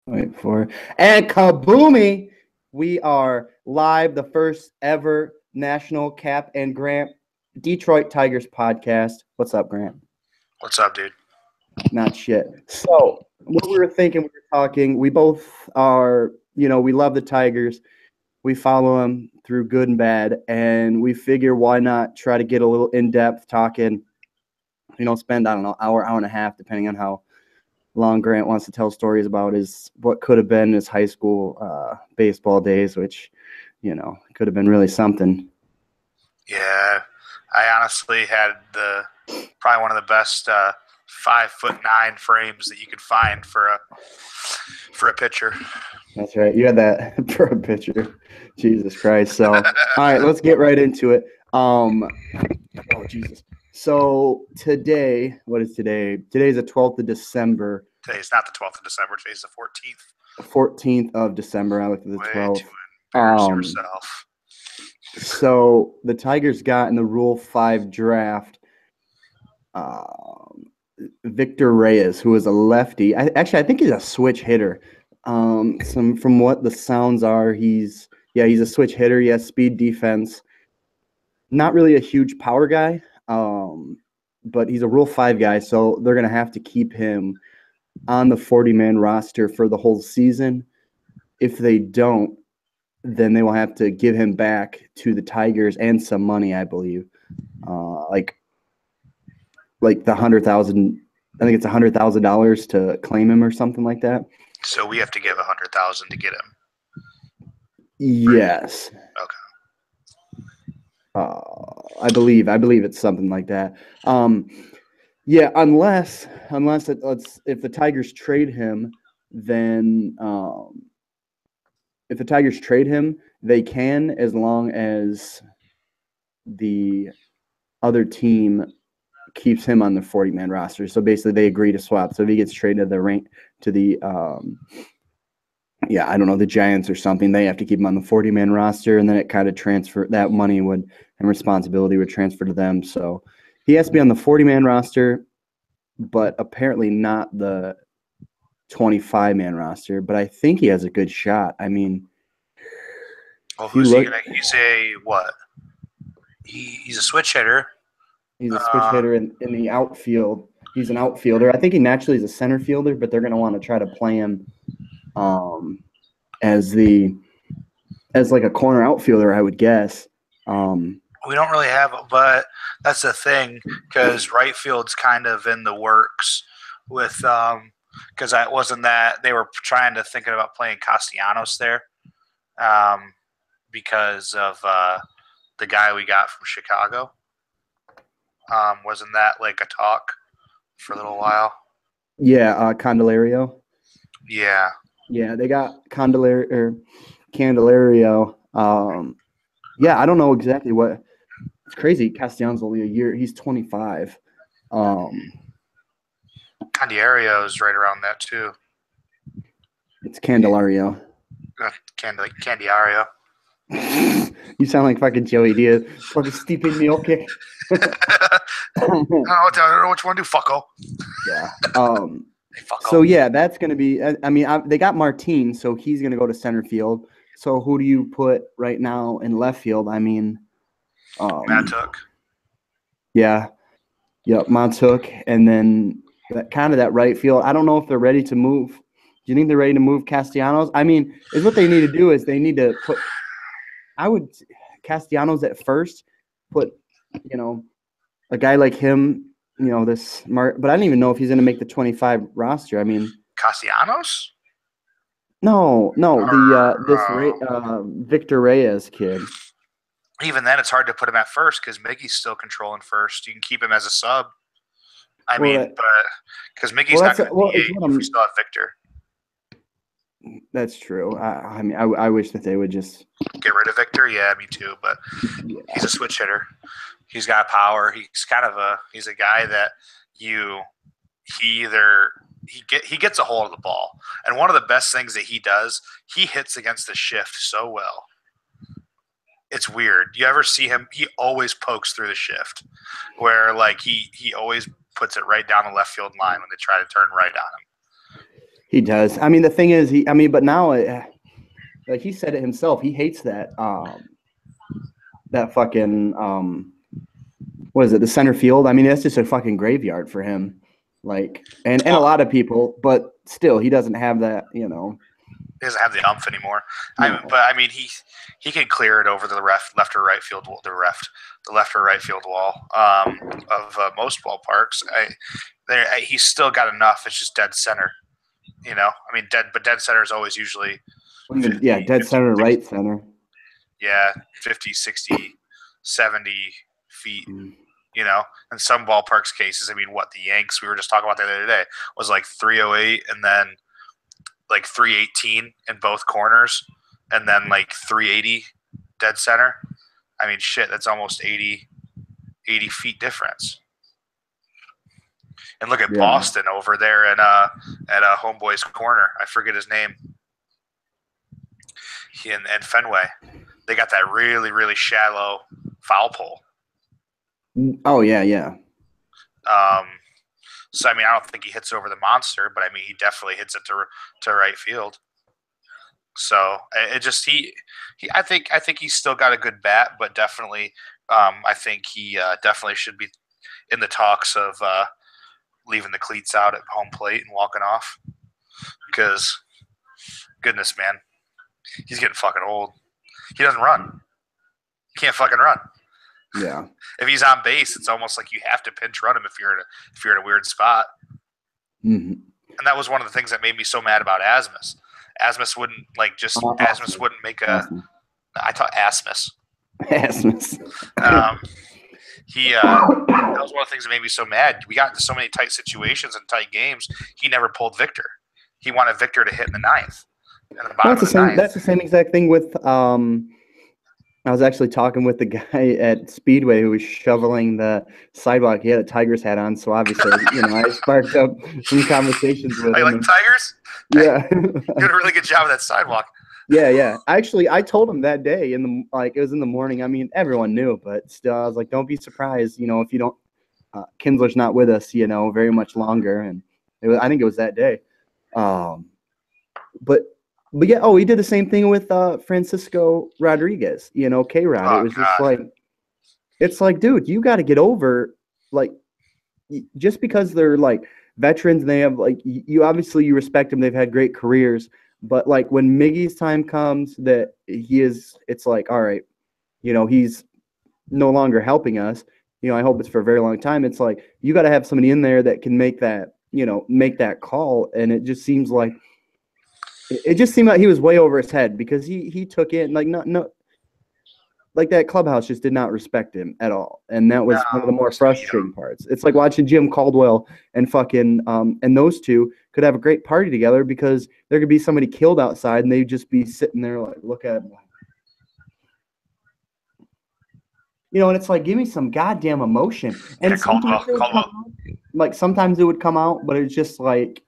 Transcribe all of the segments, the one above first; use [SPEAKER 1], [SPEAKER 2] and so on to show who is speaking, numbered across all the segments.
[SPEAKER 1] Wait for it. And kaboomy, we are live, the first ever national Kapp and Grant Detroit Tigers podcast. What's up, Grant?
[SPEAKER 2] What's up, dude?
[SPEAKER 1] Not shit. So, what we were thinking, we were talking, we both are, we love the Tigers. We follow them through good and bad, and we figure why not try to get a little in-depth talking, spend, I don't know, hour and a half, depending on how long Grant wants to tell stories about is what could have been his high school baseball days, which, could have been really something.
[SPEAKER 2] Yeah, I honestly had probably one of the best 5'9" frames that you could find for a pitcher.
[SPEAKER 1] That's right. You had that for a pitcher. Jesus Christ. So, all right, let's get right into it. Oh, Jesus. So today, what is today? Today's the 12th of December.
[SPEAKER 2] Today's not the 12th of December. Today's the 14th.
[SPEAKER 1] 14th of December. I looked at the 12th.
[SPEAKER 2] To embarrass yourself.
[SPEAKER 1] So the Tigers got in the Rule 5 draft Victor Reyes, who is a lefty. I think he's a switch hitter. From what the sounds are, he's a switch hitter. He has speed, defense. Not really a huge power guy, but he's a Rule 5 guy, so they're going to have to keep him on the 40-man roster for the whole season. If they don't, then they will have to give him back to the Tigers and some money, I believe. Like the $100,000. I think it's $100,000 to claim him or something like that.
[SPEAKER 2] So we have to give $100,000 to get him.
[SPEAKER 1] Yes.
[SPEAKER 2] Okay.
[SPEAKER 1] I believe it's something like that. Yeah, unless if the Tigers trade him, then if the Tigers trade him, they can, as long as the other team keeps him on the 40-man roster. So basically, they agree to swap. So if he gets traded to the I don't know, the Giants or something, they have to keep him on the 40-man roster, and then it kind of that money and responsibility would transfer to them. So he has to be on the 40-man roster, but apparently not the 25-man roster. But I think he has a good shot. I mean,
[SPEAKER 2] well, who's he gonna? He's a what? He's a switch hitter.
[SPEAKER 1] He's a switch hitter in the outfield. He's an outfielder. I think he naturally is a center fielder, but they're going to want to try to play him as like a corner outfielder, I would guess.
[SPEAKER 2] We don't really have, but that's the thing, because right field's kind of in the works with because it wasn't that they were thinking about playing Castellanos there because of the guy we got from Chicago. Wasn't that like a talk for a little while?
[SPEAKER 1] Yeah, Candelario.
[SPEAKER 2] Yeah.
[SPEAKER 1] Yeah, they got Candelario. Yeah, I don't know exactly what. It's crazy. Castellanos only a year. He's 25.
[SPEAKER 2] Candelario is right around that too.
[SPEAKER 1] It's Candelario.
[SPEAKER 2] Candelario.
[SPEAKER 1] You sound like fucking Joey Diaz. Fucking stupid milky.
[SPEAKER 2] I don't know what you want to do, fucko.
[SPEAKER 1] Yeah.
[SPEAKER 2] Hey, fucko.
[SPEAKER 1] So yeah, that's gonna be. I mean, they got Martin, so he's gonna go to center field. So who do you put right now in left field? I mean,
[SPEAKER 2] Matuk.
[SPEAKER 1] Yeah. Yep, Matuk, and then that right field. I don't know if they're ready to move. Do you think they're ready to move Castellanos? I mean, is what they need to do is they need to put. I would Castellanos at first, put, a guy like him, this smart, but I don't even know if he's going to make the 25 roster. I mean,
[SPEAKER 2] Castellanos?
[SPEAKER 1] No, Victor Reyes kid.
[SPEAKER 2] Even then, it's hard to put him at first because Miggy's still controlling first. You can keep him as a sub. But because Miggy's not going to be if we still have Victor.
[SPEAKER 1] That's true. I mean, I wish that they would just
[SPEAKER 2] get rid of Victor. Yeah, me too. But he's a switch hitter. He's got power. He's a guy that he gets a hold of the ball. And one of the best things that he does, he hits against the shift so well. It's weird. You ever see him? He always pokes through the shift, where like he always puts it right down the left field line when they try to turn right on him.
[SPEAKER 1] He does. I mean, the thing is, I mean, but now, like he said it himself, he hates that fucking what is it, the center field? I mean, that's just a fucking graveyard for him. Like, and a
[SPEAKER 2] Well,
[SPEAKER 1] lot of people, but still, he doesn't have that.
[SPEAKER 2] he doesn't have the umph anymore.
[SPEAKER 1] No.
[SPEAKER 2] But I mean, he can clear it over the left or right field, the left or right field wall of most ballparks. He's still got enough. It's just dead center. I mean, dead center is always usually 50,
[SPEAKER 1] Yeah, dead
[SPEAKER 2] 50,
[SPEAKER 1] center,
[SPEAKER 2] 60,
[SPEAKER 1] right center.
[SPEAKER 2] yeah, 50, 60, 70 feet.
[SPEAKER 1] Mm.
[SPEAKER 2] In some ballparks cases, I mean, what the Yanks we were just talking about the other day was like 308 and then like 318 in both corners and then like 380 dead center. I mean, shit, that's almost 80 feet difference. And look at
[SPEAKER 1] Yeah.
[SPEAKER 2] Boston over there at Homeboy's corner. I forget his name. And Fenway, they got that really, really shallow foul pole.
[SPEAKER 1] Oh yeah.
[SPEAKER 2] So I mean, I don't think he hits over the monster, but I mean, he definitely hits it to right field. So it just I think he's still got a good bat, but definitely, I think he definitely should be in the talks of leaving the cleats out at home plate and walking off. Because, goodness, man, he's getting fucking old. He doesn't run. He can't fucking run.
[SPEAKER 1] Yeah.
[SPEAKER 2] If he's on base, it's almost like you have to pinch run him if you're in a weird spot.
[SPEAKER 1] Mm-hmm.
[SPEAKER 2] And that was one of the things that made me so mad about Asmus. Asmus wouldn't Asmus wouldn't make a. I thought Asmus.
[SPEAKER 1] Asmus.
[SPEAKER 2] That was one of the things that made me so mad. We got into so many tight situations and tight games. He never pulled Victor. He wanted Victor to hit in the ninth.
[SPEAKER 1] That's the same exact thing with. I was actually talking with the guy at Speedway who was shoveling the sidewalk. He had a Tigers hat on, so obviously, I sparked up some conversations with him.
[SPEAKER 2] Like Tigers?
[SPEAKER 1] Yeah.
[SPEAKER 2] You did a really good job of that sidewalk.
[SPEAKER 1] Yeah. Actually, I told him that day it was in the morning. I mean, everyone knew, but still, I was like, don't be surprised, if you don't. Kinsler's not with us, very much longer, and I think it was that day. But yeah, he did the same thing with Francisco Rodriguez, K-Rod.
[SPEAKER 2] Oh,
[SPEAKER 1] it was just like, it's like, dude, you got to get over, like, just because they're like veterans and they have like, you respect them. They've had great careers, but like when Miggy's time comes that it's like, all right, he's no longer helping us. I hope it's for a very long time. It's like, you got to have somebody in there that can make that call. And it just seems like, he was way over his head because he took it like no like that clubhouse just did not respect him at all, and that was one of the more frustrating parts. It's like watching Jim Caldwell and fucking and those two could have a great party together because there could be somebody killed outside and they'd just be sitting there like look at him and it's like give me some goddamn emotion. And sometimes it would come out, but it's just like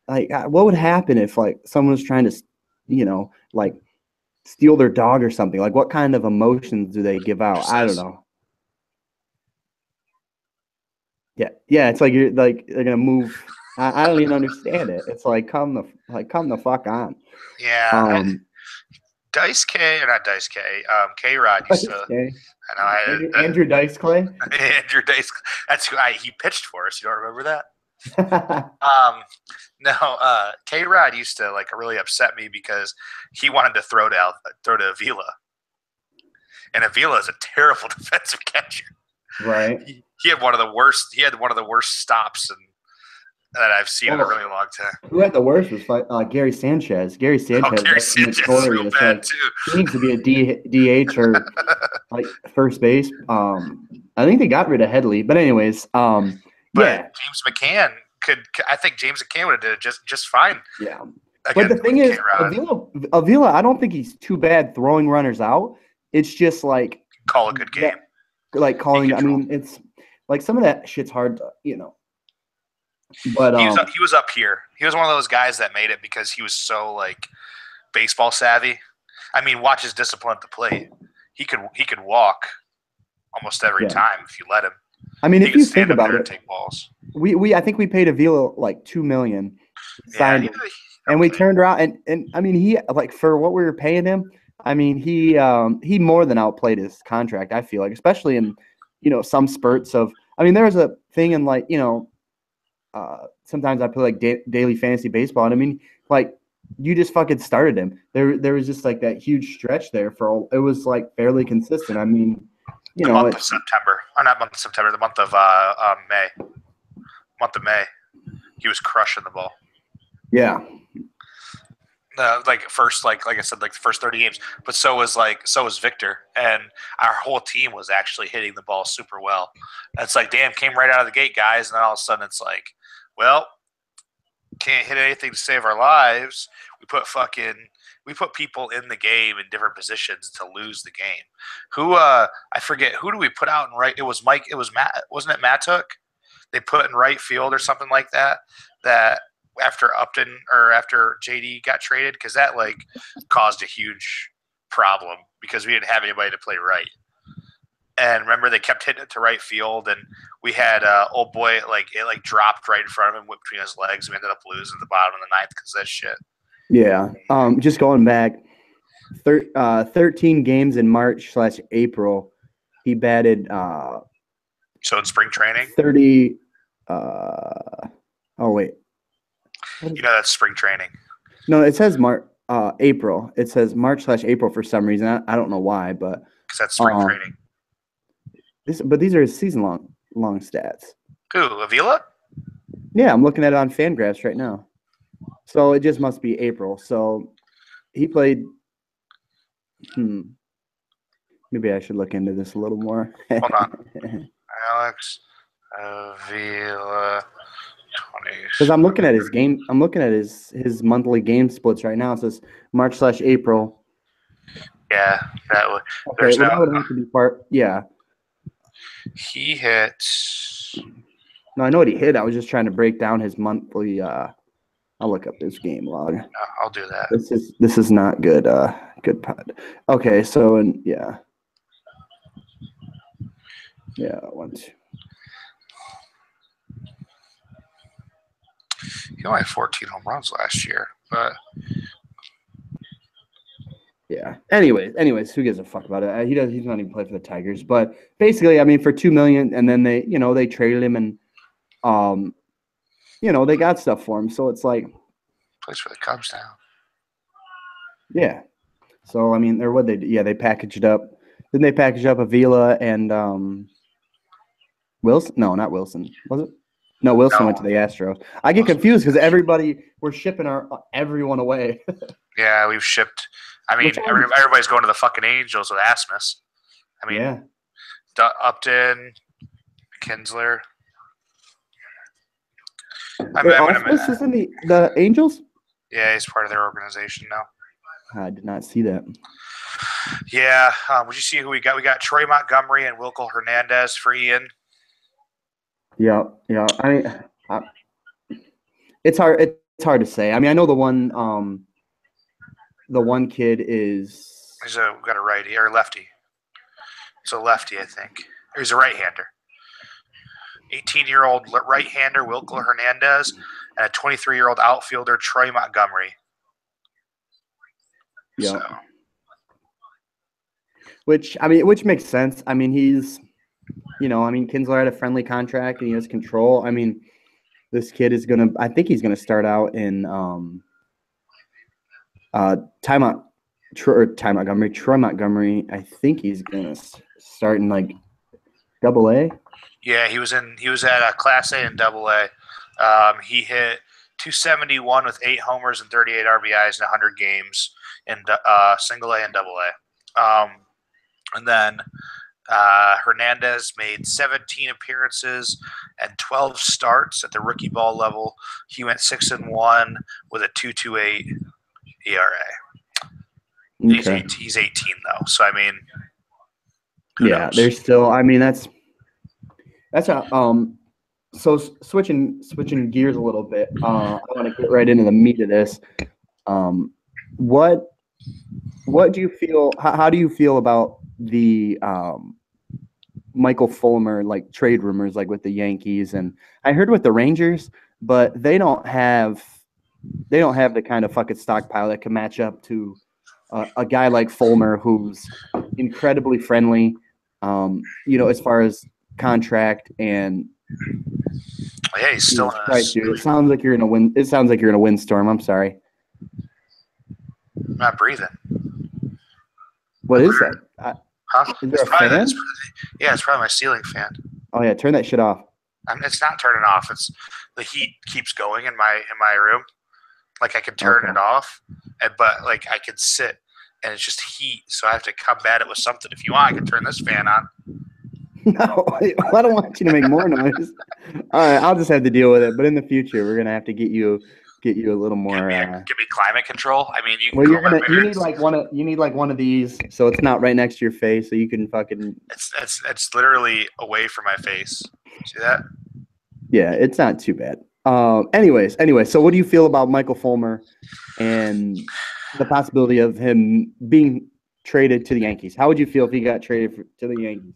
[SPEAKER 1] what would happen if like someone was trying to, like steal their dog or something? Like what kind of emotions do they give out? I don't know. Yeah. It's like they're gonna move. I don't even understand it. It's like come the fuck on.
[SPEAKER 2] Yeah. Dice K or not Dice K? K-Rod used to.
[SPEAKER 1] Andrew Dice Clay.
[SPEAKER 2] Andrew Dice. That's who he pitched for us. You don't remember that? No, K-Rod used to like really upset me because he wanted to throw to Avila, and Avila is a terrible defensive catcher.
[SPEAKER 1] Right.
[SPEAKER 2] He had one of the worst. He had one of the worst stops that I've seen in a really long time.
[SPEAKER 1] Who had the worst was Gary Sanchez. Gary Sanchez
[SPEAKER 2] is real bad too.
[SPEAKER 1] He needs to be a DH or like first base. I think they got rid of Headley, but anyways, yeah.
[SPEAKER 2] James McCann I think James McCann would have did it just fine.
[SPEAKER 1] Yeah. But the thing is, Avila, I don't think he's too bad throwing runners out. It's just like
[SPEAKER 2] call a good game.
[SPEAKER 1] Like calling. I mean, it's like some of that shit's hard to, But
[SPEAKER 2] he was up here. He was one of those guys that made it because he was so like baseball savvy. I mean, watch his discipline at the plate. He could walk almost every time if you let him.
[SPEAKER 1] I mean, if you think about it,
[SPEAKER 2] take balls.
[SPEAKER 1] I think we paid Avila like $2 million,
[SPEAKER 2] Yeah,
[SPEAKER 1] signed him. And we turned around and I mean he like for what we were paying him, I mean he more than outplayed his contract, I feel like, especially in, some spurts of I mean there was a thing in like, sometimes I play like daily fantasy baseball and I mean like you just fucking started him. There was just like that huge stretch there it was like fairly consistent. I mean,
[SPEAKER 2] the month of September. Or not month of September, the month of May. Month of May. He was crushing the ball.
[SPEAKER 1] Yeah.
[SPEAKER 2] Like I said, like the first 30 games, but so was Victor, and our whole team was actually hitting the ball super well. And it's like, damn, came right out of the gate, guys, and then all of a sudden it's like, well, can't hit anything to save our lives. We put people in the game in different positions to lose the game. I forget who do we put out in right? It was Mike. It was Matt. Wasn't it Matt Took? They put in right field or something like that. That after Upton or after JD got traded, because that like caused a huge problem because we didn't have anybody to play right. And remember, they kept hitting it to right field, and we had old boy it dropped right in front of him, whipped between his legs. And we ended up losing at the bottom of the ninth because of that shit.
[SPEAKER 1] Yeah. Just going back, 13 games in March/April, he batted.
[SPEAKER 2] So in spring training,
[SPEAKER 1] 30. Oh wait.
[SPEAKER 2] That's spring training.
[SPEAKER 1] No, it says April. It says March/April for some reason. I don't know why, but
[SPEAKER 2] because that's spring training.
[SPEAKER 1] But these are his season long stats.
[SPEAKER 2] Who, Avila?
[SPEAKER 1] Yeah, I'm looking at it on Fangraphs right now. So it just must be April. So he played. Maybe I should look into this a little more.
[SPEAKER 2] Hold on, Alex Avila.
[SPEAKER 1] Because I'm looking at his game. I'm looking at his monthly game splits right now. It says March/April.
[SPEAKER 2] Yeah, that would.
[SPEAKER 1] Okay, that would have to be part. Yeah.
[SPEAKER 2] He hit.
[SPEAKER 1] No, I know what he hit. I was just trying to break down his monthly. I'll look up his game log.
[SPEAKER 2] I'll do that.
[SPEAKER 1] This is not good. Good pod. Okay, so yeah. 1, 2.
[SPEAKER 2] He only had 14 home runs last year, but.
[SPEAKER 1] Yeah. Anyways, who gives a fuck about it? He's not even play for the Tigers, but basically, I mean, for $2 million, and then they traded him, and they got stuff for him. So it's like
[SPEAKER 2] plays for the Cubs now.
[SPEAKER 1] Yeah. So I mean, they packaged up. Didn't they package up Avila and Wilson? No, not Wilson. Was it? No, Wilson went to the Astros. I get confused because we're shipping everyone away.
[SPEAKER 2] Yeah, we've shipped. I mean, everybody's going to the fucking Angels with Asmus. I mean,
[SPEAKER 1] yeah.
[SPEAKER 2] Upton, Kinsler.
[SPEAKER 1] Asmus is in the Angels?
[SPEAKER 2] Yeah, he's part of their organization now.
[SPEAKER 1] I did not see that.
[SPEAKER 2] Yeah. Would you see who we got? We got Troy Montgomery and Wilkel Hernandez for Ian.
[SPEAKER 1] Yeah. I mean, it's hard. It's hard to say. I mean, I know the one kid is.
[SPEAKER 2] We got a righty or lefty. It's a lefty, I think. Or he's a right-hander. 18-year-old right-hander Wilkel Hernandez and a 23-year-old outfielder Troy Montgomery.
[SPEAKER 1] Yeah.
[SPEAKER 2] So.
[SPEAKER 1] Which makes sense. I mean, he's, Kinsler had a friendly contract and he has control. I mean, this kid is I think he's gonna start out in Troy Montgomery. I think he's gonna start in like Double-A.
[SPEAKER 2] Yeah, he was at Class A and Double-A. He hit 271 with 8 homers and 38 RBIs in 100 games in Single-A and Double-A. And then Hernandez made 17 appearances and 12 starts at the rookie ball level. He went 6-1 with a 2.28 ERA.
[SPEAKER 1] Okay.
[SPEAKER 2] He's 18 though, so I mean,
[SPEAKER 1] yeah, there's still. I mean, that's a So switching gears a little bit. I want to get right into the meat of this. What do you feel? How do you feel about the Michael Fulmer trade rumors with the Yankees? And I heard with the Rangers, but they don't have they don't have the kind of fucking stockpile that can match up to a guy like Fulmer, who's incredibly friendly. As far as contract and
[SPEAKER 2] Yeah, he's still
[SPEAKER 1] Jesus
[SPEAKER 2] in
[SPEAKER 1] Christ,
[SPEAKER 2] his
[SPEAKER 1] dude, it
[SPEAKER 2] early.
[SPEAKER 1] sounds like you're in a wind. It sounds like you're in a windstorm. I'm sorry.
[SPEAKER 2] I'm not breathing.
[SPEAKER 1] What is that?
[SPEAKER 2] Huh?
[SPEAKER 1] Is there
[SPEAKER 2] It's
[SPEAKER 1] a
[SPEAKER 2] probably
[SPEAKER 1] fan?
[SPEAKER 2] it's probably my ceiling fan.
[SPEAKER 1] Oh yeah, turn that shit off.
[SPEAKER 2] It's not turning off. It's the heat keeps going in my room. Like I can turn
[SPEAKER 1] Okay.
[SPEAKER 2] it off, but like I can sit and it's just heat, so I have to combat it with something. If you want, I can turn this fan on.
[SPEAKER 1] No, I don't want you to make more noise. All right, I'll just have to deal with it. But in the future, we're gonna have to get you a little more.
[SPEAKER 2] Give me climate control. I mean, you can
[SPEAKER 1] Well,
[SPEAKER 2] grow my
[SPEAKER 1] you
[SPEAKER 2] beard.
[SPEAKER 1] need like one of these, so it's not right next to your face, so you can fucking.
[SPEAKER 2] It's literally away from my face. See that?
[SPEAKER 1] Yeah, it's not too bad. Anyway, so what do you feel about Michael Fulmer and the possibility of him being traded to the Yankees? How would you feel if he got to the Yankees?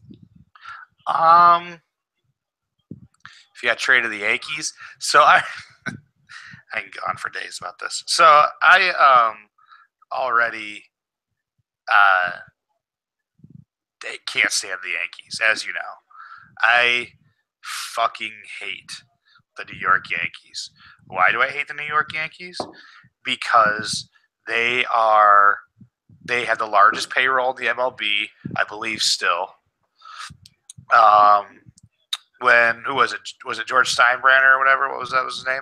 [SPEAKER 2] If you got traded to the Yankees, so I can go on for days about this. So I already they can't stand the Yankees, as you know. I fucking hate the New York Yankees. Why do I hate the New York Yankees? Because they have the largest payroll in the MLB, I believe still. Um, when who was it? Was it George Steinbrenner or whatever? What was that? Was his name?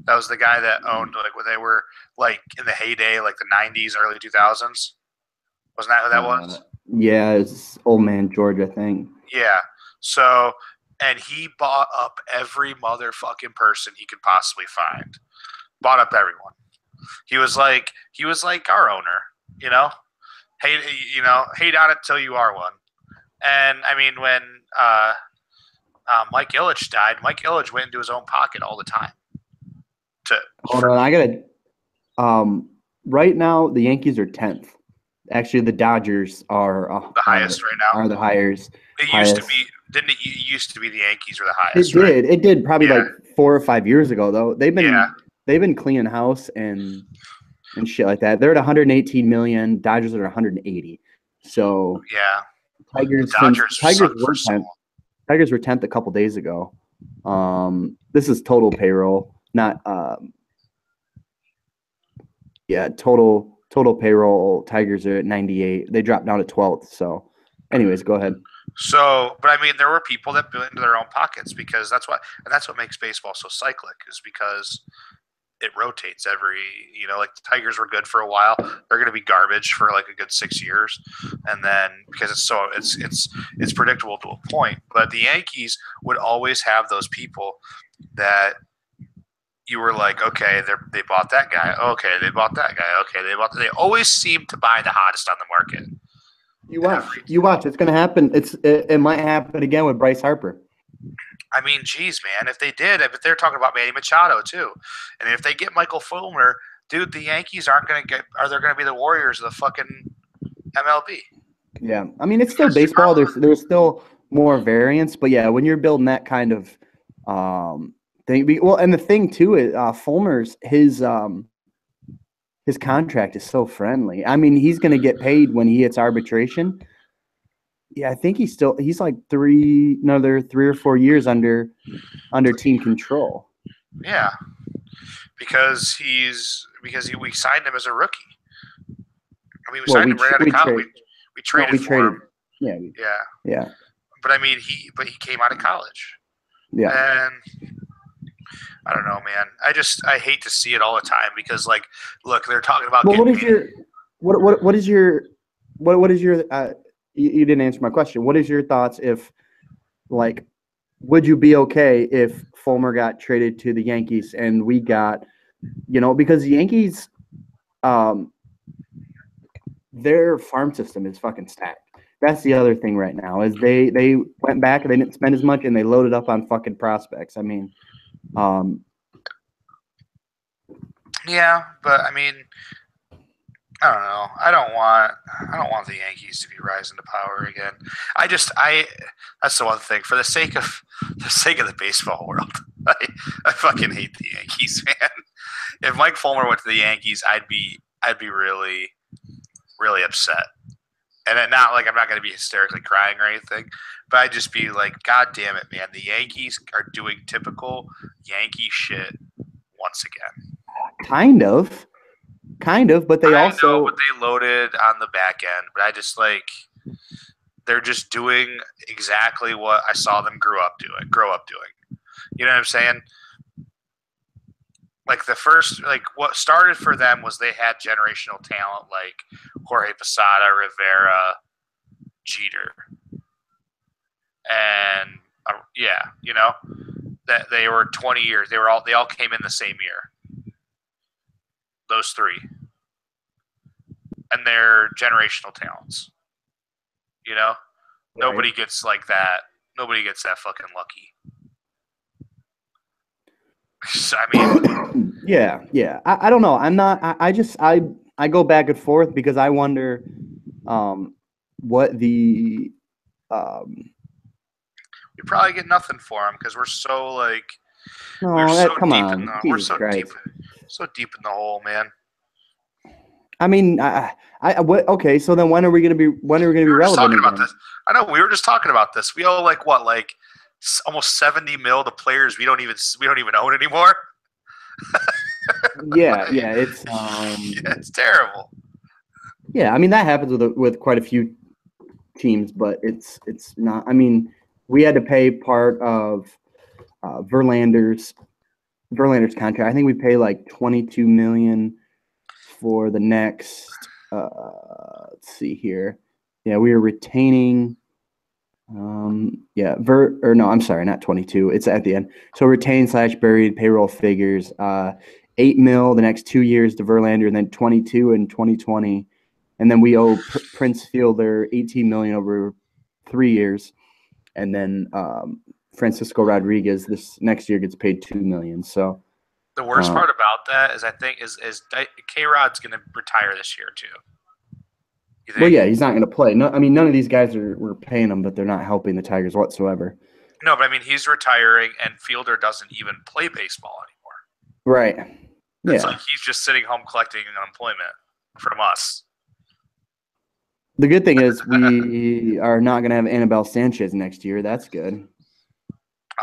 [SPEAKER 2] That was the guy that owned like when they were like in the heyday, like the '90s, early 2000s. Wasn't that who that was?
[SPEAKER 1] Yeah, it's old man George, I think.
[SPEAKER 2] Yeah. So, and he bought up every motherfucking person he could possibly find. Bought up everyone. He was like our owner, you know. Hate on it till you are one. And I mean, when Mike Ilitch died, Mike Ilitch went into his own pocket all the time.
[SPEAKER 1] Hold on, I gotta. Right now the Yankees are 10th. Actually, the Dodgers
[SPEAKER 2] The highest right now.
[SPEAKER 1] Are the highest.
[SPEAKER 2] It used to be, didn't it? It used to be the Yankees were the highest.
[SPEAKER 1] It
[SPEAKER 2] right?
[SPEAKER 1] did. It did probably
[SPEAKER 2] Yeah.
[SPEAKER 1] like 4 or 5 years ago though. They've
[SPEAKER 2] Yeah.
[SPEAKER 1] been cleaning house and shit like that. They're at 118 million. Dodgers are at 180. So
[SPEAKER 2] Yeah.
[SPEAKER 1] Tigers
[SPEAKER 2] Dodgers
[SPEAKER 1] Tigers
[SPEAKER 2] for
[SPEAKER 1] were
[SPEAKER 2] so
[SPEAKER 1] 10th.
[SPEAKER 2] long.
[SPEAKER 1] Tigers were 10th a couple days ago. This is total payroll, not total payroll. Tigers are at 98. They dropped down to 12th. So, anyways, go ahead.
[SPEAKER 2] So, but I mean, there were people that built into their own pockets because that's what makes baseball so cyclic is because it rotates like the Tigers were good for a while. They're going to be garbage for like a good 6 years. And then because it's predictable to a point, but the Yankees would always have those people that you were like, okay, they bought that guy. Okay, they bought that guy. Okay, they always seem to buy the hottest on the market.
[SPEAKER 1] You watch. It's going to happen. It might happen again with Bryce Harper.
[SPEAKER 2] I mean, geez, man, if they did, but they're talking about Manny Machado too, and if they get Michael Fulmer, dude, the Yankees are they going to be the Warriors of the fucking MLB?
[SPEAKER 1] Yeah, I mean it's still baseball. There's still more variance, but yeah, when you're building that kind of thing, well, and the thing too is Fulmer's his contract is so friendly. I mean, he's going to get paid when he hits arbitration. Yeah, I think he's like another 3 or 4 years under team control.
[SPEAKER 2] Yeah, because we signed him as a rookie. I mean, we signed him right out of college. We traded for him.
[SPEAKER 1] Yeah.
[SPEAKER 2] But I mean, he came out of college.
[SPEAKER 1] Yeah.
[SPEAKER 2] And I don't know, man. I hate to see it all the time because, like, look, they're talking about.
[SPEAKER 1] Well, what is your you didn't answer my question. What is your thoughts if, like, would you be okay if Fulmer got traded to the Yankees and we got, because the Yankees, their farm system is fucking stacked. That's the other thing right now is they went back and they didn't spend as much and they loaded up on fucking prospects. I mean,
[SPEAKER 2] yeah, but I mean, I don't know. I don't want the Yankees to be rising to power again. That's the one thing for the sake of the baseball world. I fucking hate the Yankees, man. If Mike Fulmer went to the Yankees, I'd be really really upset. And then not like I'm not going to be hysterically crying or anything, but I'd just be like, God damn it, man! The Yankees are doing typical Yankee shit once again.
[SPEAKER 1] Kind of, but they
[SPEAKER 2] I know,
[SPEAKER 1] also
[SPEAKER 2] but they loaded on the back end. But I just like they're just doing exactly what I saw them grow up doing. You know what I'm saying? Like the first, like what started for them was they had generational talent like Jorge Posada, Rivera, Jeter, and yeah, you know that they were 20 years. They all came in the same year. Those three, and they're generational talents. You know,
[SPEAKER 1] right.
[SPEAKER 2] nobody gets like that. Nobody gets that fucking lucky. I mean,
[SPEAKER 1] yeah. I don't know. I'm not. I go back and forth because I wonder, what the
[SPEAKER 2] we probably get nothing for them because we're so like we're
[SPEAKER 1] no
[SPEAKER 2] so
[SPEAKER 1] that come
[SPEAKER 2] deep in
[SPEAKER 1] on,
[SPEAKER 2] the
[SPEAKER 1] Jesus Christ.
[SPEAKER 2] so deep in the hole, man.
[SPEAKER 1] I mean, what? Okay, so then when are we gonna be relevant
[SPEAKER 2] Talking about
[SPEAKER 1] again?
[SPEAKER 2] this. I know we were just talking about this. We owe like what, like almost 70 mil to players we don't even own anymore.
[SPEAKER 1] Yeah,
[SPEAKER 2] Yeah, it's terrible.
[SPEAKER 1] yeah. I mean, that happens with quite a few teams, but it's not. I mean, we had to pay part of Verlander's contract. I think we pay like 22 million for the next. Let's see here. Yeah, we are retaining. I'm sorry, not 22. It's at the end. So retained / buried payroll figures. 8 mil the next 2 years to Verlander, and then 22 in 2020, and then we owe Prince Fielder 18 million over 3 years, and then Francisco Rodriguez this next year gets paid 2 million. So
[SPEAKER 2] the worst part about that is I think is K Rod's going to retire this year too.
[SPEAKER 1] Well, yeah, he's not going to play. No, I mean, none of these guys we're paying them, but they're not helping the Tigers whatsoever.
[SPEAKER 2] No, but I mean, he's retiring, and Fielder doesn't even play baseball anymore.
[SPEAKER 1] Right.
[SPEAKER 2] It's like he's just sitting home collecting unemployment from us.
[SPEAKER 1] The good thing is we are not going to have Anibal Sanchez next year. That's good.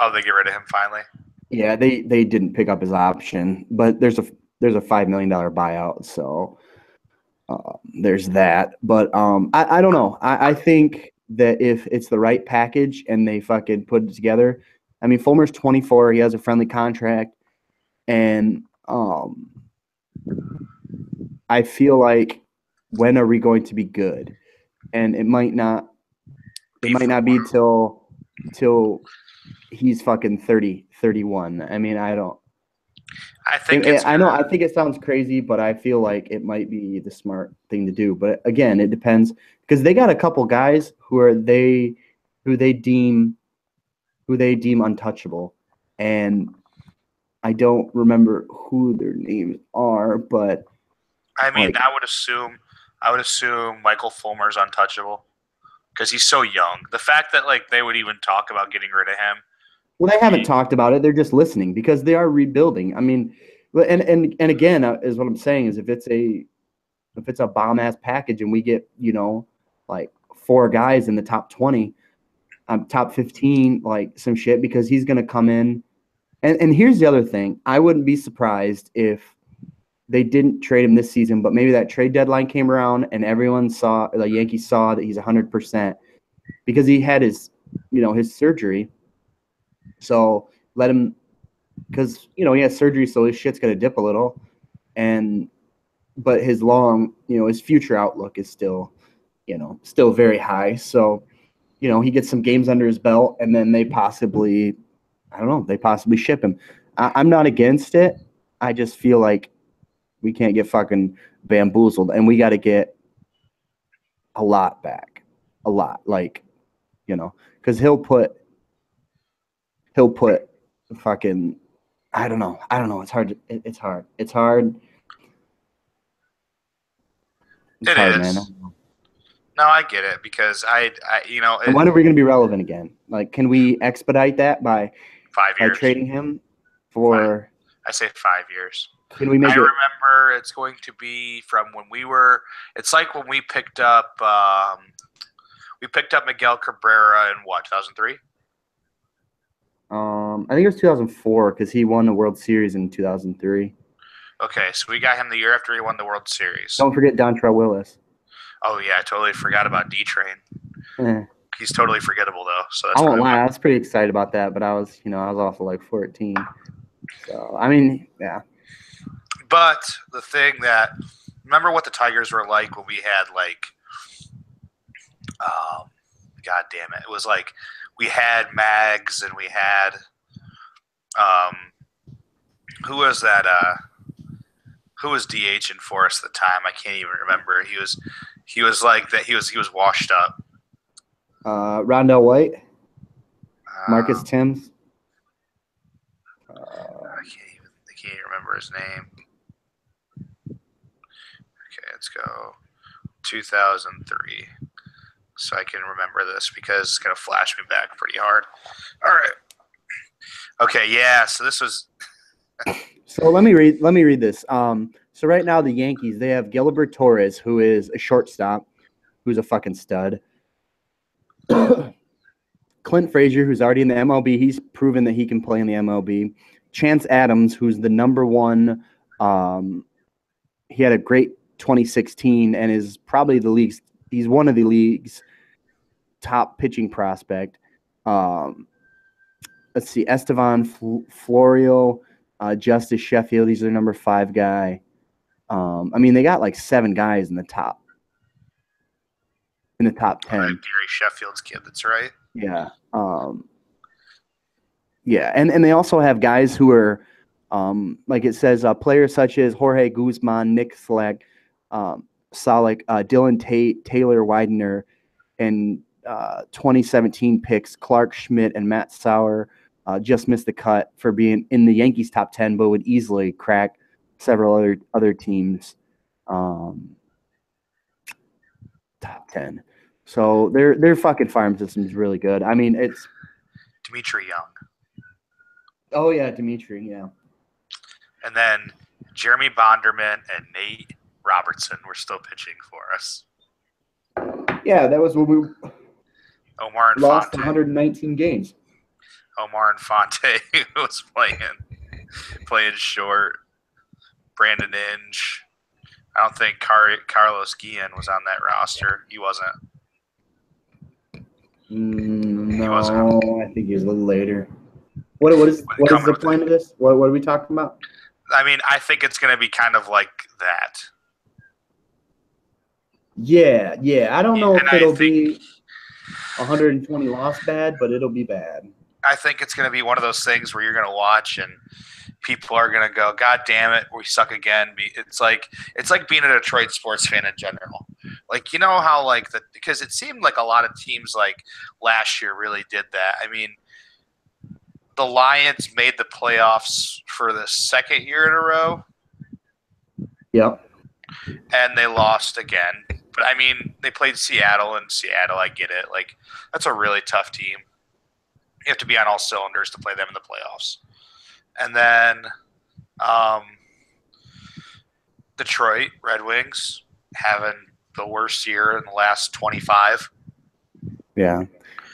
[SPEAKER 2] Oh, they get rid of him finally?
[SPEAKER 1] Yeah, they didn't pick up his option, but there's a $5 million buyout, so there's that. But I don't know. I think that if it's the right package and they fucking put it together, I mean, Fulmer's 24. He has a friendly contract, and I feel like when are we going to be good? And it might not be till he's fucking 30, 31. I mean, I don't.
[SPEAKER 2] I think
[SPEAKER 1] I think it sounds crazy, but I feel like it might be the smart thing to do. But again, it depends because they got a couple guys who they deem untouchable, and I don't remember who their names are, but
[SPEAKER 2] I mean, like, I would assume Michael Fulmer's untouchable because he's so young. The fact that like they would even talk about getting rid of him.
[SPEAKER 1] Well, they haven't talked about it. They're just listening because they are rebuilding. I mean, and again, is what I'm saying is if it's a bomb ass package and we get like 4 guys in the top 20, top 15, like some shit, because he's gonna come in. And here's the other thing: I wouldn't be surprised if they didn't trade him this season, but maybe that trade deadline came around and everyone saw, the Yankees saw that he's 100% because he had his surgery. So let him, because he has surgery, so his shit's gonna dip a little, but his his future outlook is still very high. So he gets some games under his belt, and then they possibly ship him. I'm not against it. I just feel like we can't get fucking bamboozled, and we got to get a lot back, like because he'll put fucking, I don't know. It's hard. It's hard. It's hard.
[SPEAKER 2] It is, man. No, I get it because
[SPEAKER 1] and when are we going to be relevant again? Like, can we expedite that by
[SPEAKER 2] 5 years?
[SPEAKER 1] By trading him? for.
[SPEAKER 2] I say 5 years.
[SPEAKER 1] Can we make
[SPEAKER 2] I
[SPEAKER 1] it?
[SPEAKER 2] remember it's going to be from when we were. It's like when we picked up. We picked up Miguel Cabrera in what, 2003?
[SPEAKER 1] I think it was 2004 because he won the World Series in 2003.
[SPEAKER 2] Okay, so we got him the year after he won the World Series.
[SPEAKER 1] Don't forget Dontrelle Willis.
[SPEAKER 2] Oh yeah, I totally forgot about D Train.
[SPEAKER 1] Eh.
[SPEAKER 2] He's totally forgettable though. So that's
[SPEAKER 1] I won't lie, I was pretty excited about that, but I was also like 14. So I mean, yeah.
[SPEAKER 2] But the thing that remember what the Tigers were like when we had like, God damn it, it was like we had Mags and we had, who was that? Who was DHing for us at the time? I can't even remember. He was like that. He was washed up.
[SPEAKER 1] Rondell White, Marcus Timms.
[SPEAKER 2] I can't even remember his name. Okay, let's go 2003. So I can remember this because it's gonna flash me back pretty hard. All right. Okay, yeah. So this was.
[SPEAKER 1] So let me read this. So right now the Yankees, they have Gilbert Torres, who is a shortstop, who's a fucking stud. Clint Frazier, who's already in the MLB, he's proven that he can play in the MLB. Chance Adams, who's the number one. He had a great 2016 and is probably the league's. He's one of the league's top pitching prospect. Let's see, Estevan Florio, Justice Sheffield. He's their number 5 guy. I mean, they got like 7 guys in the top 10.
[SPEAKER 2] Gary Sheffield's kid. That's right.
[SPEAKER 1] Yeah. Yeah, and they also have guys who are, like it says, players such as Jorge Guzman, Nick Slack, Solak, Dylan Tate, Taylor Widener, and 2017 picks Clark Schmidt and Matt Sauer just missed the cut for being in the Yankees top 10, but would easily crack several other teams top 10. So their fucking farm system is really good. I mean, it's
[SPEAKER 2] Dimitri Young.
[SPEAKER 1] Oh yeah, Dimitri, yeah.
[SPEAKER 2] And then Jeremy Bonderman and Nate Robertson were still pitching for us.
[SPEAKER 1] Yeah, that was when we
[SPEAKER 2] Omar
[SPEAKER 1] lost
[SPEAKER 2] Infante.
[SPEAKER 1] 119 games.
[SPEAKER 2] Omar Infante was playing short. Brandon Inge. I don't think Carlos Guillen was on that roster. He wasn't.
[SPEAKER 1] No, he wasn't. I think he was a little later. What is the point of this? What are we talking about?
[SPEAKER 2] I mean, I think it's going to be kind of like that.
[SPEAKER 1] Yeah. I don't know if it'll be 120 loss bad, but it'll be bad.
[SPEAKER 2] I think it's going to be one of those things where you're going to watch and people are going to go, God damn it, we suck again. It's like being a Detroit sports fan in general. Like, you know how because it seemed like a lot of teams like last year really did that. I mean, the Lions made the playoffs for the second year in a row.
[SPEAKER 1] Yep.
[SPEAKER 2] And they lost again. But, I mean, they played Seattle, and Seattle, I get it. Like, that's a really tough team. You have to be on all cylinders to play them in the playoffs. And then Detroit Red Wings having the worst year in the last 25.
[SPEAKER 1] Yeah.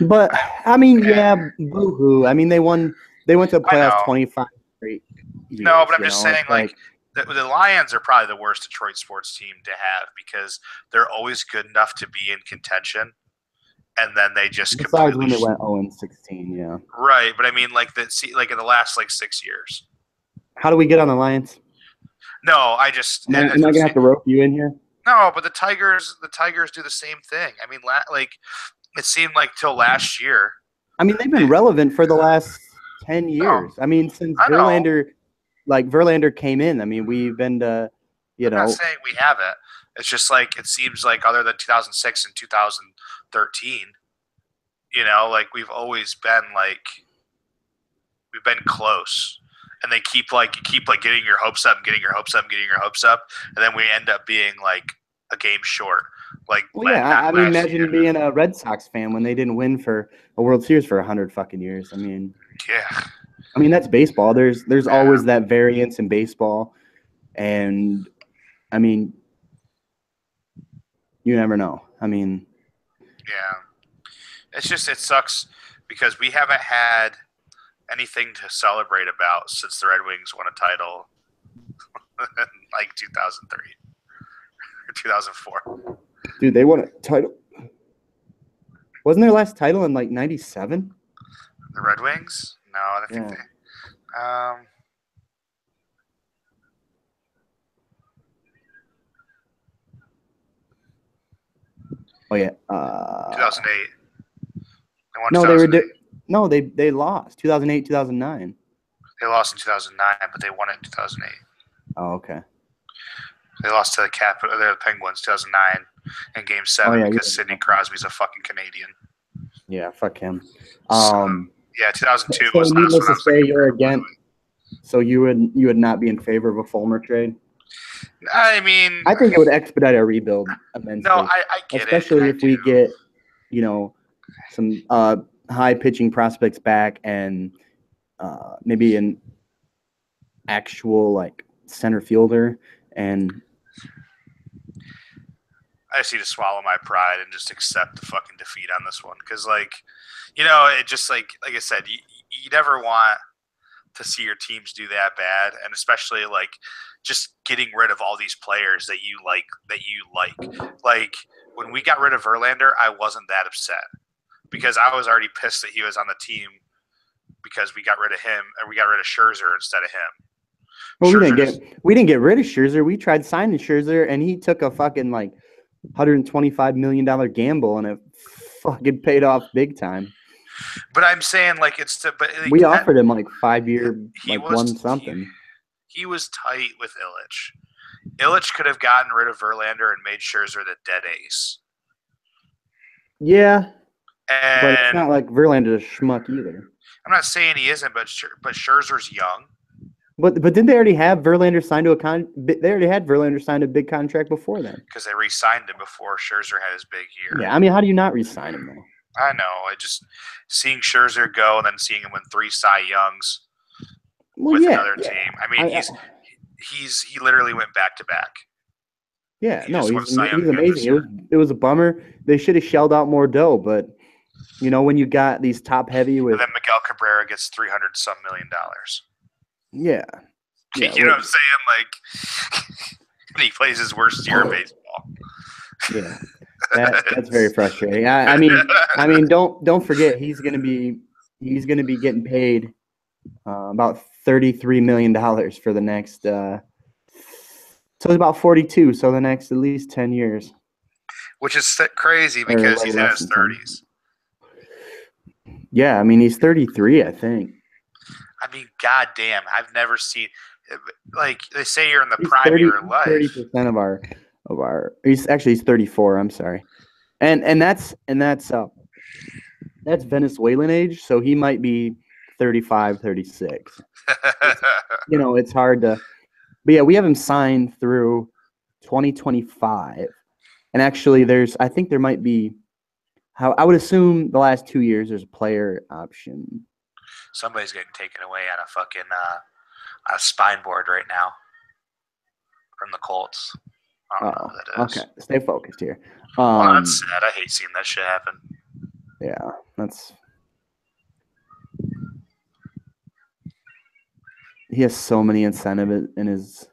[SPEAKER 1] But I mean, boo-hoo. I mean, they went to the playoffs 25 straight years.
[SPEAKER 2] No, but I'm just saying, like the Lions are probably the worst Detroit sports team to have because they're always good enough to be in contention, and then they just
[SPEAKER 1] besides when they went 0-16, yeah.
[SPEAKER 2] Right, but I mean, like in the last 6 years.
[SPEAKER 1] How do we get on the Lions?
[SPEAKER 2] No, I just
[SPEAKER 1] am I gonna have to rope you in here?
[SPEAKER 2] No, but the Tigers do the same thing. I mean, it seemed like till last year.
[SPEAKER 1] I mean, they've been relevant for the last 10 years. I mean, since Verlander came in. I mean, we've been to,
[SPEAKER 2] I'm not saying we haven't. It's just like it seems like other than 2006 and 2013, we've always been we've been close. And they keep getting your hopes up, and then we end up being like a game short.
[SPEAKER 1] I mean, imagine being a Red Sox fan when they didn't win for a World Series for 100 fucking years. I mean,
[SPEAKER 2] yeah.
[SPEAKER 1] I mean, that's baseball. There's
[SPEAKER 2] Yeah.
[SPEAKER 1] always that variance in baseball, and I mean, you never know. I mean,
[SPEAKER 2] Yeah. It's just it sucks because we haven't had anything to celebrate about since the Red Wings won a title in like 2003 or 2004.
[SPEAKER 1] dude, they won a title. Wasn't their last title in like '97?
[SPEAKER 2] The Red Wings? No, I think
[SPEAKER 1] Yeah.
[SPEAKER 2] they.
[SPEAKER 1] Oh yeah.
[SPEAKER 2] 2008. They won
[SPEAKER 1] No, they were
[SPEAKER 2] 2008.
[SPEAKER 1] no, they lost 2008, 2009.
[SPEAKER 2] They lost in 2009, but they won it in 2008.
[SPEAKER 1] Oh, okay.
[SPEAKER 2] They lost to the Kapp, the Penguins, 2009, in Game 7
[SPEAKER 1] yeah,
[SPEAKER 2] because Sidney Crosby's a fucking Canadian.
[SPEAKER 1] Yeah, fuck him.
[SPEAKER 2] Yeah, 2002
[SPEAKER 1] so
[SPEAKER 2] was
[SPEAKER 1] needless to
[SPEAKER 2] last
[SPEAKER 1] say, you're against. So you would not be in favor of a Fulmer trade?
[SPEAKER 2] I mean,
[SPEAKER 1] I think it would expedite our rebuild immensely.
[SPEAKER 2] no, I get
[SPEAKER 1] especially
[SPEAKER 2] it.
[SPEAKER 1] if we get, some high pitching prospects back and maybe an actual like center fielder. And
[SPEAKER 2] I just need to swallow my pride and just accept the fucking defeat on this one because, it just like I said, you never want to see your teams do that bad, and especially like just getting rid of all these players that you like. Like when we got rid of Verlander, I wasn't that upset because I was already pissed that he was on the team because we got rid of him and we got rid of Scherzer instead of him.
[SPEAKER 1] well, we didn't get rid of Scherzer. We tried signing Scherzer, and he took a fucking like $125 million gamble, and it fucking paid off big time.
[SPEAKER 2] But I'm saying
[SPEAKER 1] we offered him like 5-year, like one something.
[SPEAKER 2] He was tight with Illich. Illich could have gotten rid of Verlander and made Scherzer the dead ace.
[SPEAKER 1] Yeah, but it's not like Verlander's a schmuck either.
[SPEAKER 2] I'm not saying he isn't, but Scherzer's young.
[SPEAKER 1] But didn't they already have Verlander signed to a They already had Verlander signed a big contract before then.
[SPEAKER 2] Because they re-signed him before Scherzer had his big year.
[SPEAKER 1] Yeah, I mean, how do you not re-sign him though?
[SPEAKER 2] I know. I just seeing Scherzer go and then seeing him win 3 Cy Youngs with another team. I mean, he literally went back to back.
[SPEAKER 1] Yeah, he's amazing. It was a bummer. They should have shelled out more dough, but when you got these top heavy with,
[SPEAKER 2] and then Miguel Cabrera gets $300 some million.
[SPEAKER 1] Yeah.
[SPEAKER 2] You know what I'm saying? Like, he plays his worst year of baseball.
[SPEAKER 1] Yeah, that's very frustrating. I mean, don't forget he's gonna be getting paid about $33 million for the next. So it's about 42. So the next at least 10 years.
[SPEAKER 2] Which is crazy because he's in his 30s.
[SPEAKER 1] Yeah, I mean he's 33, I think.
[SPEAKER 2] I mean, goddamn, I've never seen like they say you're in the prime of your life.
[SPEAKER 1] 30% of our he's 34. I'm sorry, and that's Venezuelan age, so he might be 35, 36. It's hard to, but yeah, we have him signed through 2025, and actually, I think there might be. I would assume the last 2 years there's a player option.
[SPEAKER 2] Somebody's getting taken away on a fucking on a spine board right now from the Colts. I don't know who that is.
[SPEAKER 1] Okay, stay focused here.
[SPEAKER 2] That's sad. I hate seeing that shit happen.
[SPEAKER 1] Yeah, he has so many incentive in his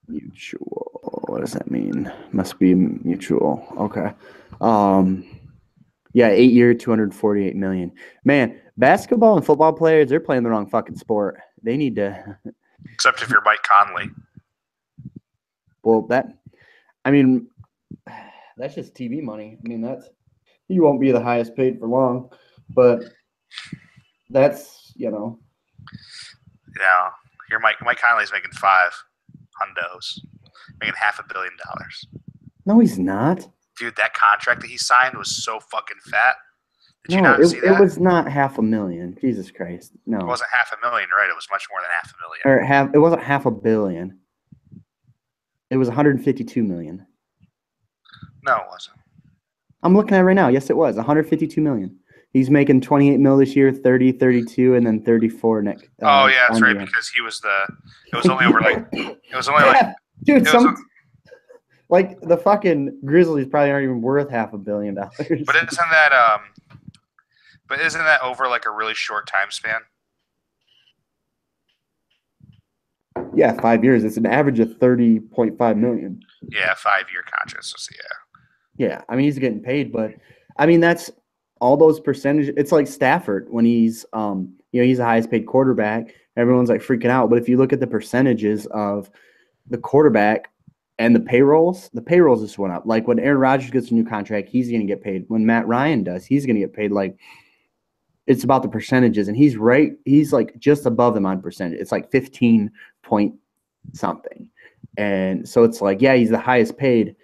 [SPEAKER 1] mutual. What does that mean? Must be mutual. Okay. Yeah, 8-year, $248 million. Man, basketball and football players, they're playing the wrong fucking sport. They need to.
[SPEAKER 2] Except if you're Mike Conley.
[SPEAKER 1] Well, that's just TV money. I mean, he won't be the highest paid for long, but that's.
[SPEAKER 2] Yeah, Mike Conley's making 5 hundos, making $500 million.
[SPEAKER 1] No, he's not.
[SPEAKER 2] Dude, that contract that he signed was so fucking fat. Did you not see that?
[SPEAKER 1] It was not $500,000. Jesus Christ, no.
[SPEAKER 2] It wasn't $500,000, right? It was much more than $500,000.
[SPEAKER 1] It wasn't $500 million. It was $152 million.
[SPEAKER 2] No, it wasn't.
[SPEAKER 1] I'm looking at it right now. Yes, it was $152 million. He's making 28 mil this year, 30, 32, and then 34 next.
[SPEAKER 2] Oh yeah, that's right. Because he was it was only over like it was only like
[SPEAKER 1] dude. Like the fucking Grizzlies probably aren't even worth $500 million.
[SPEAKER 2] But isn't that over like a really short time span?
[SPEAKER 1] Yeah, 5 years. It's an average of 30.5 million.
[SPEAKER 2] Yeah, 5-year contracts. So yeah.
[SPEAKER 1] Yeah, I mean he's getting paid, but I mean that's all those percentages. It's like Stafford when he's he's the highest paid quarterback. Everyone's like freaking out, but if you look at the percentages of the quarterback and the payrolls just went up. Like when Aaron Rodgers gets a new contract, he's going to get paid. When Matt Ryan does, he's going to get paid. Like it's about the percentages, and he's right. He's like just above them on percentage. It's like 15 point something, and so it's like he's the highest paid,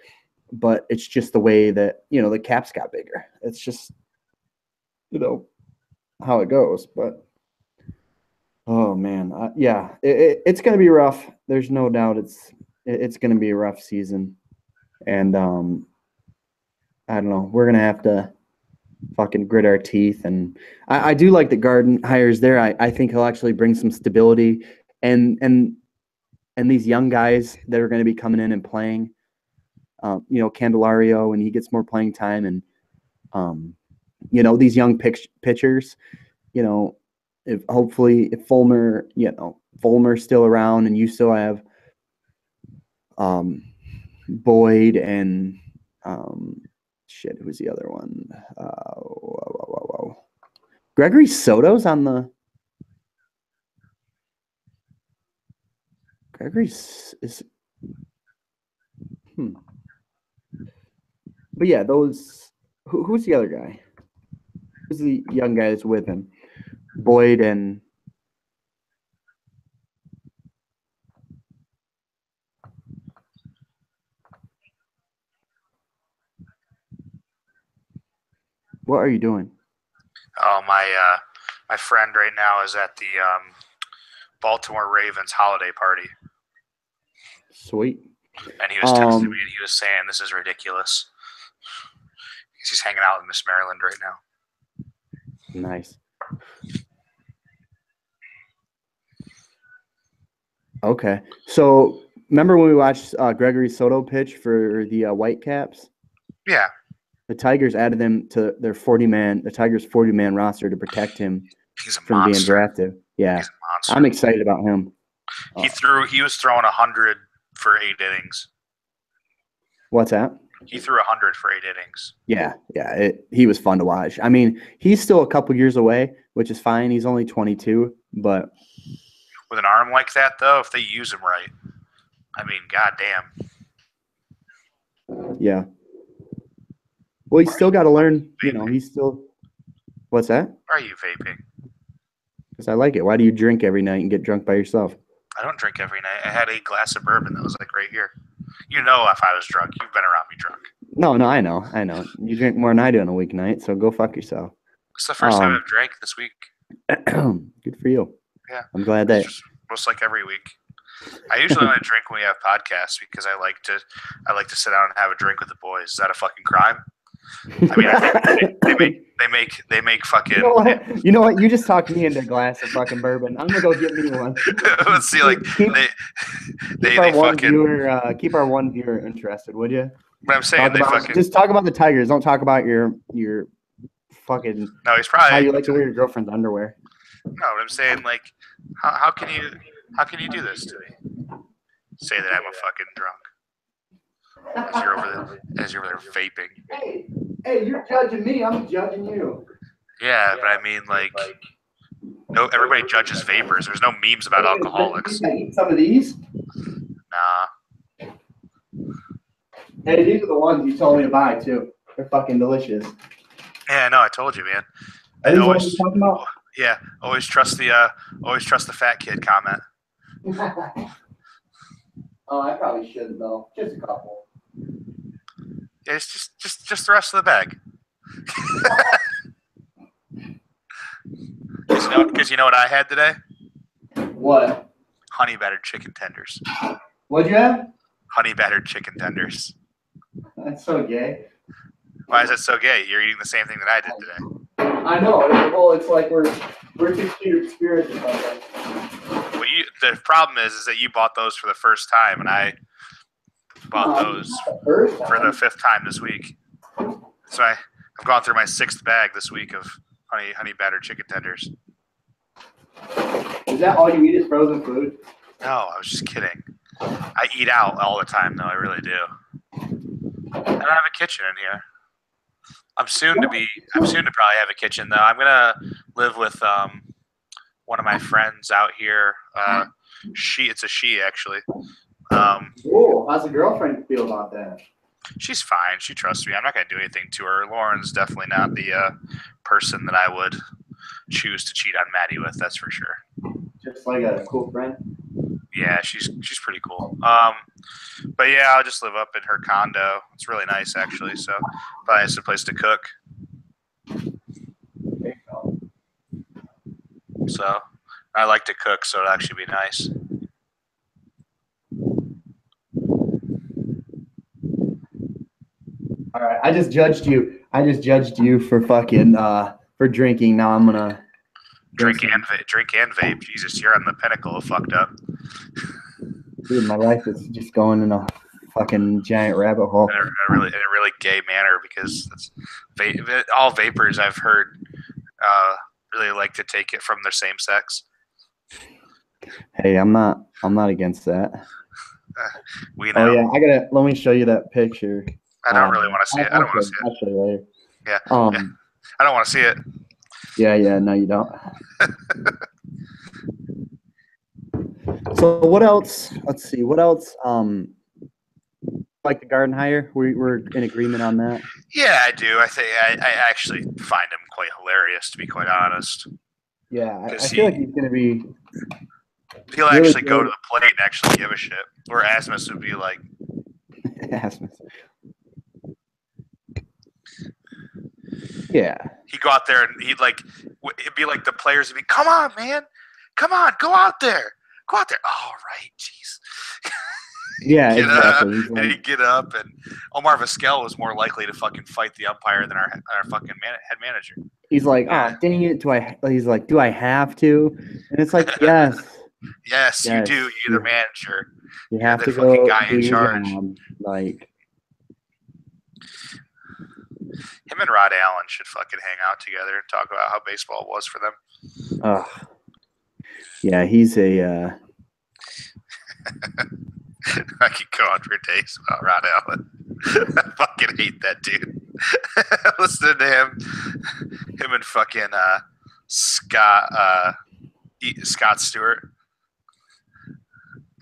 [SPEAKER 1] but it's just the way that the caps got bigger. It's just how it goes. But oh man, it's going to be rough. There's no doubt. It's going to be a rough season, and I don't know. We're going to have to fucking grit our teeth, and I do like the Garden hires there. I think he'll actually bring some stability, and these young guys that are going to be coming in and playing, Candelario when he gets more playing time, and these young pitchers, if Fulmer's still around, and you still have Boyd and who's the other one? Gregory Soto's on the. Gregory is. But yeah, those. Who's the other guy? Who's the young guy that's with him? Boyd and. What are you doing?
[SPEAKER 2] Oh, my friend right now is at the Baltimore Ravens holiday party.
[SPEAKER 1] Sweet.
[SPEAKER 2] And he was texting me and he was saying this is ridiculous. He's hanging out in Miss Maryland right now.
[SPEAKER 1] Nice. Okay. So remember when we watched Gregory Soto pitch for the Whitecaps?
[SPEAKER 2] Yeah.
[SPEAKER 1] The Tigers added him to their 40-man roster to protect him from being drafted. Yeah.
[SPEAKER 2] He's a monster.
[SPEAKER 1] I'm excited about him.
[SPEAKER 2] He was throwing 100 for 8 innings.
[SPEAKER 1] What's that?
[SPEAKER 2] He threw 100 for 8 innings.
[SPEAKER 1] Yeah. He was fun to watch. I mean, he's still a couple years away, which is fine. He's only 22, but
[SPEAKER 2] with an arm like that, though, if they use him right, I mean, goddamn.
[SPEAKER 1] Yeah. Well, he's still got to learn. He's still. What's that?
[SPEAKER 2] Why are you vaping?
[SPEAKER 1] Because I like it. Why do you drink every night and get drunk by yourself?
[SPEAKER 2] I don't drink every night. I had a glass of bourbon that was like right here. If I was drunk. You've been around me drunk.
[SPEAKER 1] No, I know. You drink more than I do on a weeknight, so go fuck yourself.
[SPEAKER 2] It's the first time I've drank this week.
[SPEAKER 1] Good for you.
[SPEAKER 2] Yeah.
[SPEAKER 1] I'm glad that.
[SPEAKER 2] Most like every week. I usually only drink when we have podcasts because I like to sit down and have a drink with the boys. Is that a fucking crime? I mean, they make fucking.
[SPEAKER 1] You know what? You just talked me into a glass of fucking bourbon. I'm gonna go get me one.
[SPEAKER 2] Let's see, like
[SPEAKER 1] keep our one viewer interested, would you?
[SPEAKER 2] But I'm saying
[SPEAKER 1] just talk about the Tigers. Don't talk about your fucking.
[SPEAKER 2] No, he's probably
[SPEAKER 1] how you like to wear your girlfriend's underwear.
[SPEAKER 2] No, but I'm saying like, how can you do this to me? Say that I'm a fucking drunk. As you're over there vaping.
[SPEAKER 1] Hey, you're judging me. I'm judging you.
[SPEAKER 2] Yeah, but I mean, like, no, everybody judges vapors. There's no memes about alcoholics.
[SPEAKER 1] Eat some of these?
[SPEAKER 2] Nah.
[SPEAKER 1] Hey, these are the ones you told me to buy too. They're fucking delicious.
[SPEAKER 2] Yeah, no, I told you, man.
[SPEAKER 1] Are these what you're talking about?
[SPEAKER 2] Yeah, always trust the fat kid comment.
[SPEAKER 1] Oh, I probably shouldn't though. Just a couple.
[SPEAKER 2] Yeah, it's just the rest of the bag. Because you know what I had today?
[SPEAKER 1] What?
[SPEAKER 2] Honey battered chicken tenders.
[SPEAKER 1] What'd you have?
[SPEAKER 2] Honey battered chicken tenders.
[SPEAKER 1] That's so gay.
[SPEAKER 2] Why is that so gay? You're eating the same thing that I did today.
[SPEAKER 1] I know. It's like we're two kindred spirits or something.
[SPEAKER 2] Well, the problem is that you bought those for the first time, and I bought those for the 5th time this week. So I've gone through my 6th bag this week of honey battered chicken tenders.
[SPEAKER 1] Is that all you eat is frozen food?
[SPEAKER 2] No, I was just kidding. I eat out all the time, though. I really do. I don't have a kitchen in here. I'm soon to probably have a kitchen, though. I'm gonna live with one of my friends out here. It's a she actually.
[SPEAKER 1] Cool. How's the girlfriend feel about that?
[SPEAKER 2] She's fine. She trusts me. I'm not gonna do anything to her. Lauren's definitely not the person that I would choose to cheat on Maddie with. That's for sure.
[SPEAKER 1] Just like a cool friend.
[SPEAKER 2] Yeah, she's pretty cool. But yeah, I'll just live up in her condo. It's really nice actually. So probably it's a place to cook.
[SPEAKER 1] There you go.
[SPEAKER 2] So I like to cook, so it'll actually be nice.
[SPEAKER 1] All right, I just judged you. For fucking for drinking. Now I'm gonna
[SPEAKER 2] drink and vape. Jesus, you're on the pinnacle of fucked up.
[SPEAKER 1] Dude, my life is just going in a fucking giant rabbit hole.
[SPEAKER 2] In a really gay manner, because all vapors I've heard really like to take it from their same sex.
[SPEAKER 1] Hey, I'm not against that.
[SPEAKER 2] We know.
[SPEAKER 1] Oh yeah, let me show you that picture.
[SPEAKER 2] I don't really want to see it. I don't want to see it.
[SPEAKER 1] I'll show you later.
[SPEAKER 2] Yeah. I don't want to see it.
[SPEAKER 1] Yeah, no, you don't. So what else? Let's see. What else? Like the garden hire? We're in agreement on that.
[SPEAKER 2] Yeah, I do. I think I actually find him quite hilarious, to be quite honest.
[SPEAKER 1] Yeah, I feel like he's gonna be.
[SPEAKER 2] He'll really actually go to the plate and actually give a shit. Or Asmus would be like.
[SPEAKER 1] Asmus. Yeah.
[SPEAKER 2] He'd go out there and it'd be like the players would be, come on, man. Come on, go out there. Go out there. All right, jeez.
[SPEAKER 1] Yeah, exactly.
[SPEAKER 2] And he'd get up, and Omar Vizquel was more likely to fucking fight the umpire than our fucking head manager.
[SPEAKER 1] He's like, dang it, he's like, do I have to? And it's like, yes.
[SPEAKER 2] Yes, you do. You're the manager.
[SPEAKER 1] You have to
[SPEAKER 2] fucking
[SPEAKER 1] go
[SPEAKER 2] guy in charge.
[SPEAKER 1] Like,
[SPEAKER 2] him and Rod Allen should fucking hang out together and talk about how baseball was for them.
[SPEAKER 1] Yeah, he's a.
[SPEAKER 2] I could go on for days about Rod Allen. I fucking hate that dude. Listening to him and fucking Scott Stewart.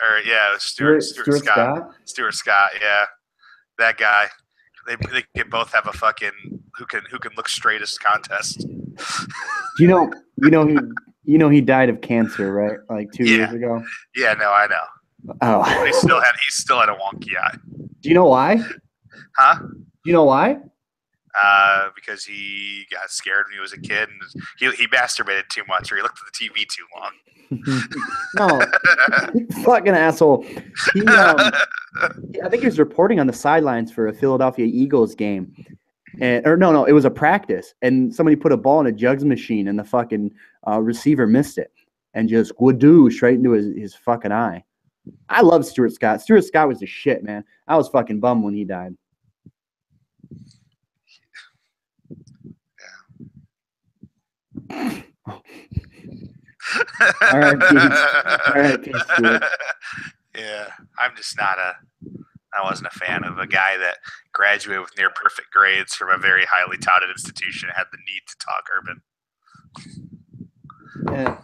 [SPEAKER 2] Or yeah, Stuart Scott. Stuart Scott, yeah, that guy. They can both have a fucking who can look straightest contest.
[SPEAKER 1] You know he died of cancer, right? Like 2 years ago.
[SPEAKER 2] Yeah, no, I know.
[SPEAKER 1] Oh,
[SPEAKER 2] but he still had a wonky eye.
[SPEAKER 1] Do you know why?
[SPEAKER 2] Huh?
[SPEAKER 1] Do you know why?
[SPEAKER 2] Because he got scared when he was a kid, and he masturbated too much, or he looked at the TV too long.
[SPEAKER 1] No, fucking asshole. I think he was reporting on the sidelines for a Philadelphia Eagles game, it was a practice, and somebody put a ball in a jugs machine, and the fucking receiver missed it, and just whadoosh right into his fucking eye. I love Stuart Scott. Stuart Scott was the shit, man. I was fucking bummed when he died. Yeah. All right, Stuart.
[SPEAKER 2] Yeah, I'm just not I wasn't a fan of a guy that graduated with near perfect grades from a very highly touted institution and had the need to talk urban.
[SPEAKER 1] Yeah.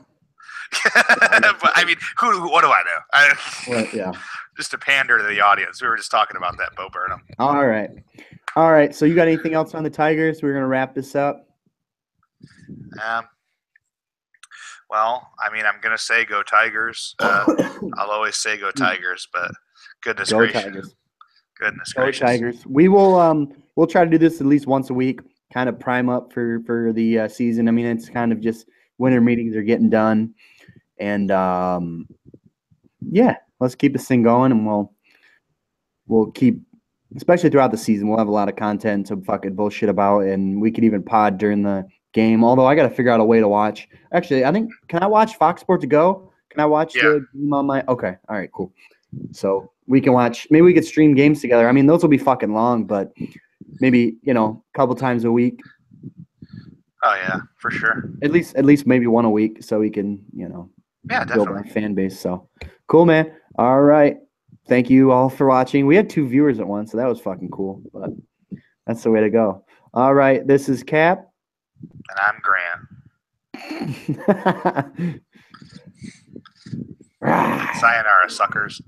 [SPEAKER 2] But I mean, what do I know?
[SPEAKER 1] Yeah.
[SPEAKER 2] Just to pander to the audience. We were just talking about that, Bo Burnham.
[SPEAKER 1] All right. So you got anything else on the Tigers? We're gonna wrap this up.
[SPEAKER 2] Well, I mean, I'm gonna say go Tigers. I'll always say go Tigers, but goodness gracious.
[SPEAKER 1] Tigers.
[SPEAKER 2] Goodness
[SPEAKER 1] go
[SPEAKER 2] gracious.
[SPEAKER 1] Tigers. We will we'll try to do this at least once a week, kind of prime up for the season. I mean, it's kind of just winter meetings are getting done, and let's keep this thing going, and we'll keep, especially throughout the season, we'll have a lot of content to fucking bullshit about, and we could even pod during the game. Although I got to figure out a way to watch. Actually, I think can I watch Fox Sports Go? Can I watch
[SPEAKER 2] Yeah.
[SPEAKER 1] the game on my? Okay, all right, cool. So we can watch. Maybe we could stream games together. I mean, those will be fucking long, but maybe a couple times a week.
[SPEAKER 2] Oh yeah, for sure.
[SPEAKER 1] At least maybe one a week, so we can
[SPEAKER 2] Yeah,
[SPEAKER 1] build our
[SPEAKER 2] definitely.
[SPEAKER 1] fan base. So cool, man. All right. Thank you all for watching. We had 2 viewers at once, so that was fucking cool. But that's the way to go. All right. This is Cap.
[SPEAKER 2] And I'm Grant. Sayonara, suckers.